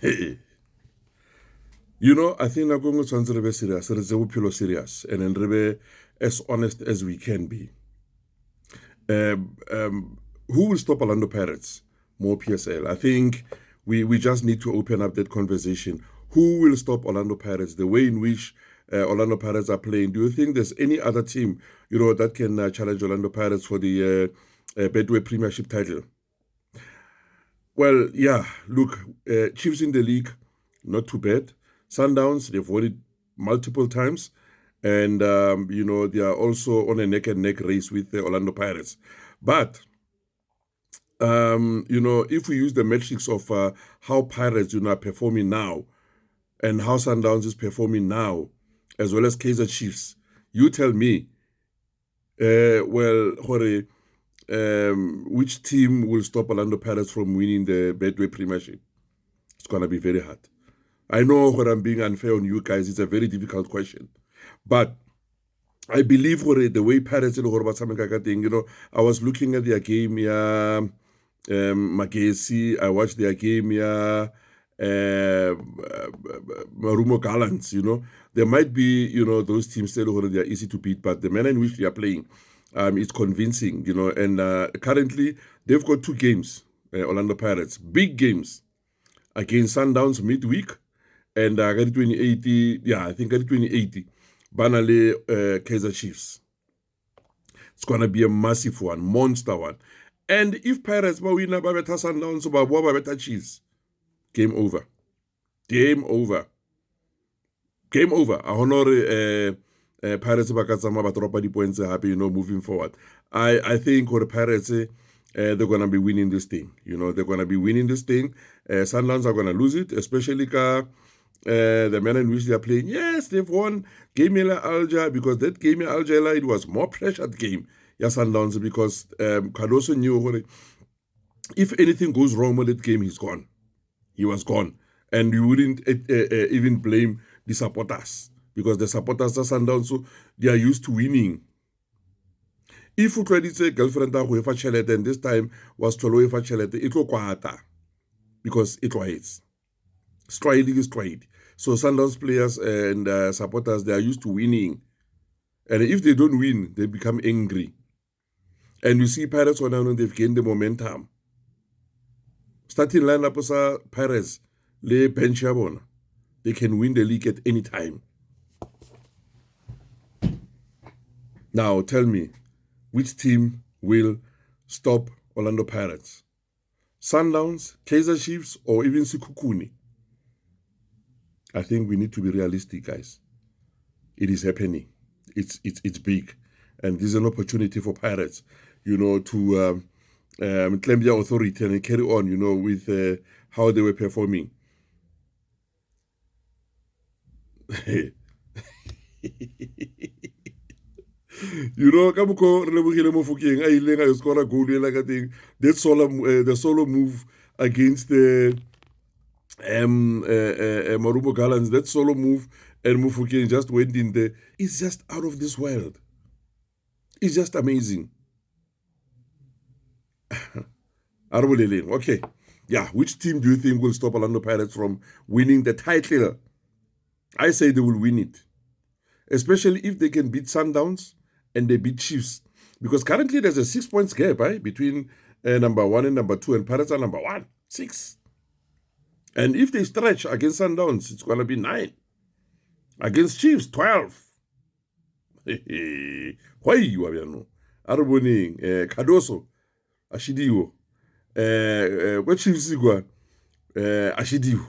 Hey. You know, I think like going to be serious, serious, and then be as honest as we can be. Who will stop Orlando Pirates? More PSL. I think we just need to open up that conversation. Who will stop Orlando Pirates? The way in which Orlando Pirates are playing. Do you think there's any other team, that can challenge Orlando Pirates for the Betway Premiership title? Well, yeah. Look, Chiefs in the league, not too bad. Sundowns, they've won it multiple times. And, they are also on a neck-and-neck race with the Orlando Pirates. But, if we use the metrics of how Pirates, are performing now and how Sundowns is performing now, as well as Kaizer Chiefs, you tell me, Jorge, which team will stop Orlando Pirates from winning the Betway Premiership? It's going to be very hard. I know when I'm being unfair on you guys, it's a very difficult question. But I believe the way Pirates in the I was looking at their game, Magesi, I watched their game, Marumo Gallants, There might be, those teams still they are easy to beat, but the manner in which they are playing, it's convincing, and currently they've got 2 games, Orlando Pirates, big games against Sundowns midweek, and 2080, I think 2080, Banale Kaizer Chiefs. It's going to be a massive one, monster one. And if Pirates win Babeta Sundowns or Babeta Chiefs, game over. Game over. Game over. I honor Pirates ba drop the points happy, moving forward. I think for the Pirates, they're going to be winning this thing. They're going to be winning this thing. Sundowns are going to lose it, especially the manner in which they are playing. Yes, they've won Game Alja because that Game Alja, it was more pressured game. Yes, Sundowns, because Cardoso knew if anything goes wrong with that game, he's gone. He was gone. And you wouldn't even blame the supporters because the supporters are Sundowns, so they are used to winning. If you try to say girlfriend and this time was Tolo it will kwata because it was striding is stride. So Sundowns players and supporters, they are used to winning. And if they don't win, they become angry. And you see Pirates when they've gained the momentum. Starting lineup sa Pirates, le bench yabona. They can win the league at any time. Now tell me, which team will stop Orlando Pirates? Sundowns, Kaizer Chiefs, or even Sekhukhune? I think we need to be realistic, guys. It is happening. It's big. And this is an opportunity for Pirates, to claim their authority and carry on, with how they were performing. Kamuko Rebukile Mofukeng, I lenga score a goal like a thing. The solo move against the Marumo Gallants, that solo move and Mufukeng just went in there. It's just out of this world. It's just amazing. Okay. Yeah, which team do you think will stop Orlando Pirates from winning the title? I say they will win it. Especially if they can beat Sundowns and they beat Chiefs. Because currently there's a 6 points gap between number 1 and number 2, and Pirates are number 1, 6. And if they stretch against Sundowns, it's going to be 9. Against Chiefs, 12. Why you are no? Arboning, Cardoso, Ashidio, what Chiefs you Ashidio.